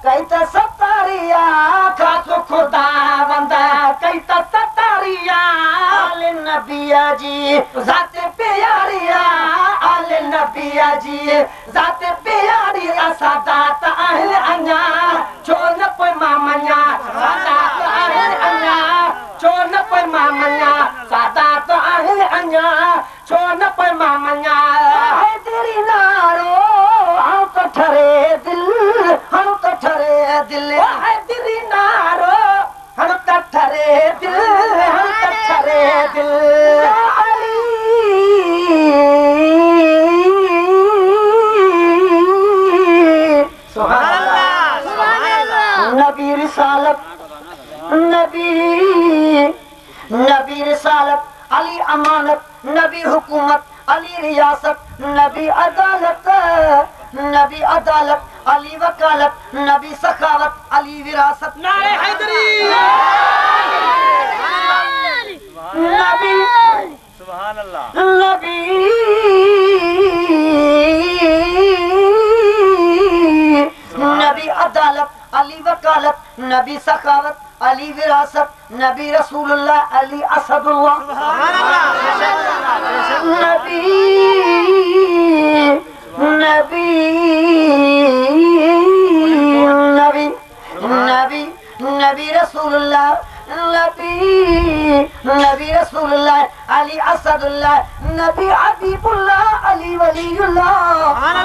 کیتا ستاریا خاصو خدا بندہ کیتا ستاریا آل نبی جی ذات پیاریا آل نبی جی ذات پیاریا سادات اہل انیا چون پہ مامنیا سادات اہل انیا چون پہ مامنیا سادات اہل انیا چون پہ مامنیا ہے تیری نارو ہم تو ٹھرے دل ہم تو ٹھرے دل ہے تیری نارو ہم تو ٹھرے دل ہم تو ٹھرے دل سبحان اللہ نبی رسالت نبی رسالت علی امانت نبی حکومت علی ریاست نبی عدالت علی وکالت نبی سخاوت علی وراثت نعرہ حیدری نبی سبحان اللہ نبی نبی عدالت علی وکالت نبی سخاوت علی وراثت نبی رسول اللہ علی اسد اللہ سبحان اللہ نبی رسول اللہ نبی رسول اللہ علی اسد اللہ نبی حبیب اللہ علی ولی اللہ سبحان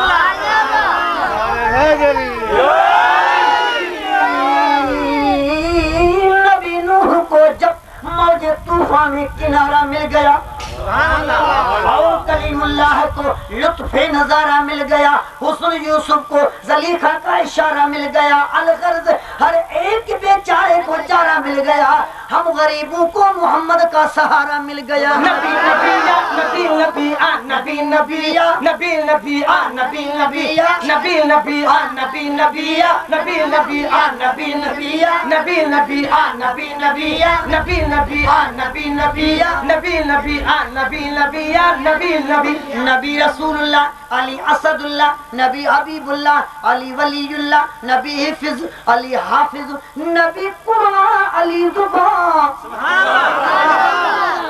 نبی نوح کو جب موج طوفان میں کنارہ مل گیا اور کلیم اللہ کو لطف نظارہ مل گیا حسن یوسف کو زلیخا کا اشارہ مل گیا الغرض ہر ایک بیچارے کو چارہ مل گیا ہم غریبوں کو محمد کا سہارا مل گیا نبی نبی یا نبی نبی آ نبی نبی یا نبی نبی آ نبی نبی یا نبی نبی آ نبی نبی یا نبی نبی آ نبی نبی یا نبی نبی آ نبی نبی یا نبی نبی آ نبی نبی یا نبی نبی آ نبی نبی یا نبی نبی نبی رسول اللہ علی اسد اللہ نبی حبیب اللہ علی ولی اللہ نبی حفظ علی حافظ نبی قرآن علی زبان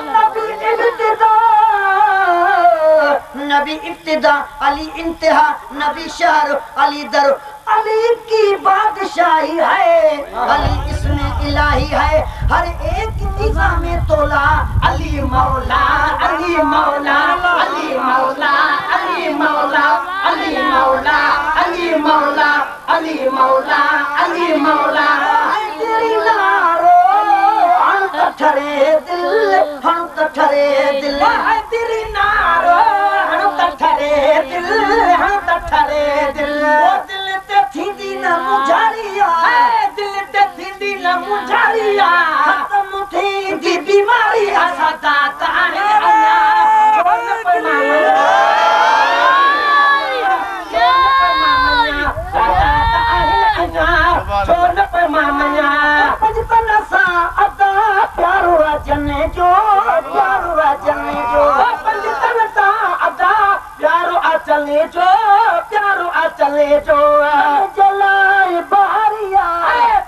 نبی ابتدا نبی ابتدا علی انتہا نبی شہر علی در علی کی بادشاہی ہے علی اسم الہی ہے ہر ایک نظام تولا علی مولا علی مولا علی مولا علی مولا علی مولا علی مولا علی مولا علی مولا تیری نارو ہم تو ٹھرے دل ہم تو ٹھرے دل تیری نارو ہم تو ٹھرے دل ہم تو ٹھرے دل وہ دل تے تھیندی نہ مجھاریا دل تے تھیندی نہ مجھاریا ختم تھیندی بیماری سادات آنے آیا چھوڑ پہ مامنیا سادات آنے آیا چھوڑ پہ مامنیا بجتن سا عطا پیارو جنے جو پیارو جنے جو بجتن سا عطا پیارو چلے جو پیارو چلے جو جلائے بہاریا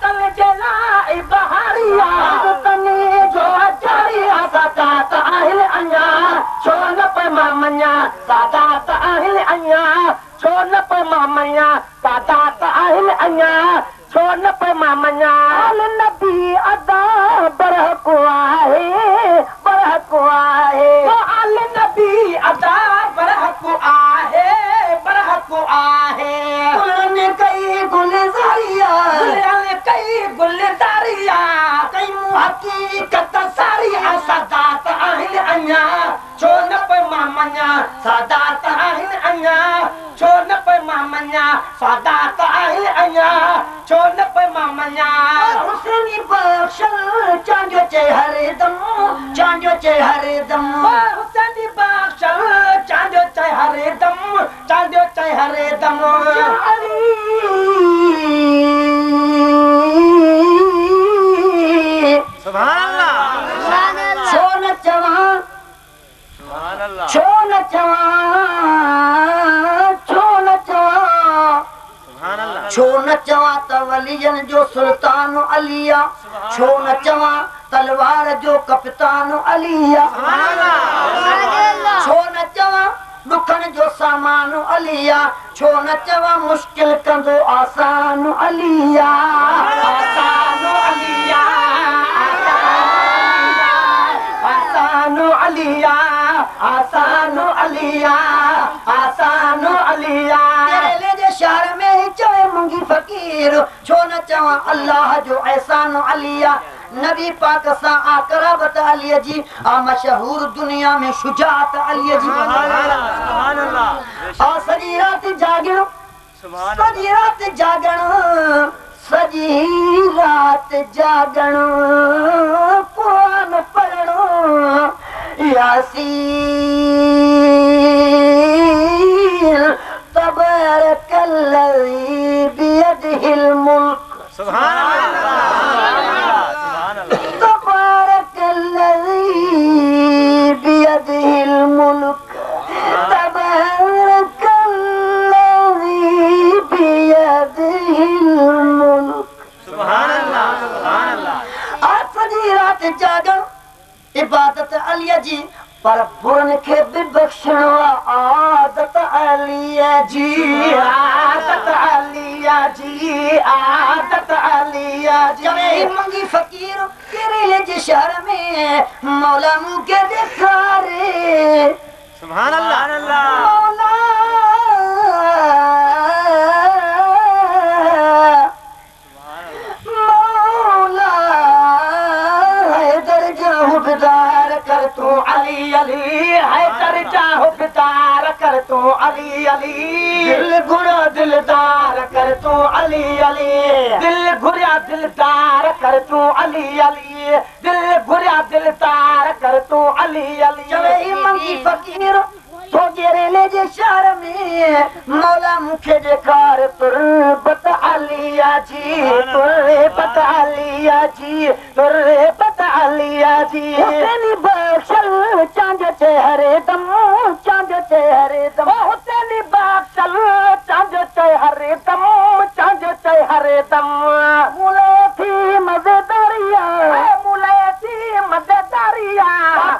تل جلائے بہاریا تنے جو جاریا سادات اہل انیا چھوڑ پہ مامنیا سادات اہل انیا چھوڑ پہ مامنیا سادات اہل انیا چھوڑ پہ مامنیا آل نبی ادا برہ کو آئے برہ کو آئے آل نبی ادا برہ کو آئے برہ کو آئے گلن کئی گلزاریا گلن کئی گلزاریا کئی محقیقت ساریا سادات اہل انیا چھوڑ پہ مامنیا سادات اہل انیا چھوڑ پہ مامنیا سادات اہل انیا چھوڑ پہ مامنیا حسینی بخشل چاندیو چہرے دم چاندیو چہرے دم حسینی بخشل چاندیو چہرے دم چاندیو چہرے دم سبحان اللہ سونا جوان छो न चवां त वलियन जो सुल्तान अलिया, छो न चवां तलवार जो कप्तान अलिया, छो न चवां दुखन जो सामान अलिया, छो न चवां मुश्किल कंदो आसान अलिया, आसान अलिया, आसान अलिया, आसान अलिया, आसान अलिया। तेरे ले जे शहर में ही चवे मुंगी फकीर, छो न चवां अल्लाह जो एहसान अलिया। नबी पाक सां आ कराबत अली जी, आ मशहूर दुनिया में शुजात अली जी। सुभान अल्लाह। आ सजी रात जागण, सजी रात जागण, सजी रात जागण, कुरान पढ़णो, यासीन तबारकल्लज़ी बियदिहिल मुल्क। सुभान अल्लाह। सुभान अल्लाह। तबारकल्लज़ी बियदिहिल मुल्क, तबारकल्लज़ी बियदिहिल मुल्क। सुभान अल्लाह। सुभान अल्लाह। आज सजी रात जागण इबादत अली जी, पर बुरन खे भी बख्शण आदत अली जी, आदत अली जी, आदत अली जी। मंगी फकीर तेरे ले जे शहर में मौला मुझे दिखारे। सुभान अल्लाह। मौला मौला हैदर जाहु बिदार कर तू अली अली, हैदर जाहु बिदार कर तू अली अली। दिल घुरा दिलदार कर तू अली अली, दिल घुरा दिलदार कर तू अली अली, दिल घुरा दिलदार कर तू अली अली। चले मंगी फकीर तो गेरे ले जे शहर में मौला मुखे देखार तुरबत अलिया जी, तुरबत अलिया जी, तुरबत अलिया जी। हुसैनी बख्शल चांद चेहरे दम, चांद चेहरे दम, हुसैनी बख्शल चांद चेहरे दम, चांद चेहरे दम। मुलायती मजेदारिया, मुलायती मजेदारिया,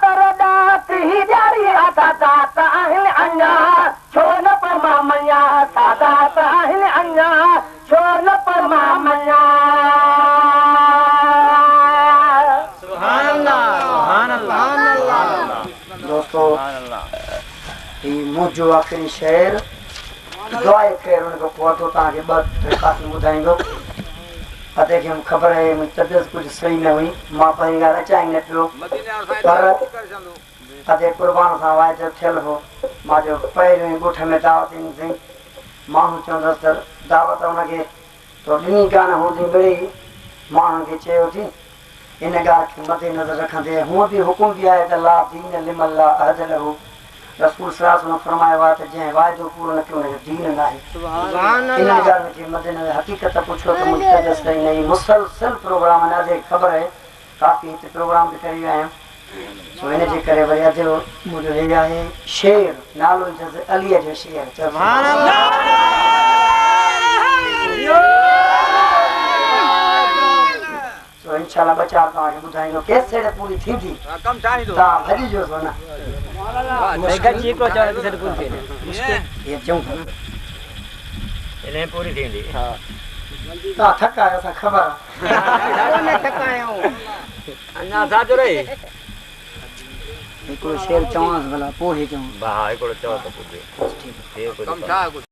तरदात ही जारी आता दाता अहिल अन्या, छोन पर मामया, सादात अहिल अन्या, छोन पर मामया। सुभान अल्लाह। सुभान अल्लाह। दोस्तों सुभान अल्लाह। ये मुझो आखिरी शेर दुआए खैर उनको पहुंचो ताकि बस काफी बुधाएंगो। अते कि हम खबर है मुझ तबियत कुछ सही न हुई, मां पहिरीं ॻाल्हि अचाई न पियो, पर अते कुर्बान सां वाइदो थियल हो। मां जो पहिरियों ई ॻोठ में दावत ॾिनी अथई, माण्हू चवंदसि त दावत हुनखे तो ॾिनी कान हूंदी मिड़ी, माण्हुनि खे चयो थी। इन ॻाल्हि खे मथे नज़र रखंदे हूअं बि हुकुम बि आहे त ला दीन लिमन ला अहद लहू। रसूल सल्लल्लाहु अलैहि वसल्लम फरमायो आहे त जंहिं वाइदो पूरो न कयो हुनजो दीन न आहे। इन ॻाल्हि खे मथे नज़र हक़ीक़त पुछो त मुंहिंजी तबियत सही न हुई। मुसलसल प्रोग्राम अॼु ख़बर आहे काफ़ी हिते प्रोग्राम बि करी विया आहियूं, सो इन जे करे वरी अॼु मुंहिंजो हे आहे शेर, नालो अलीअ जो शेर। सुभान अल्लाह। सो इंशाल्लाह बचा तव्हांखे ॿुधाईंदो केसर पूरी थींदी तव्हां भॼिजो छो न। ये चऊं था न इन्हें पूरी थींदी। तव्हां थका आहियो, असां ख़बर आहे। हिकिड़ो शेर चवांसि भला पोइ चवां। हा हिकिड़ो चओ त पुॼे। ठीक आहे।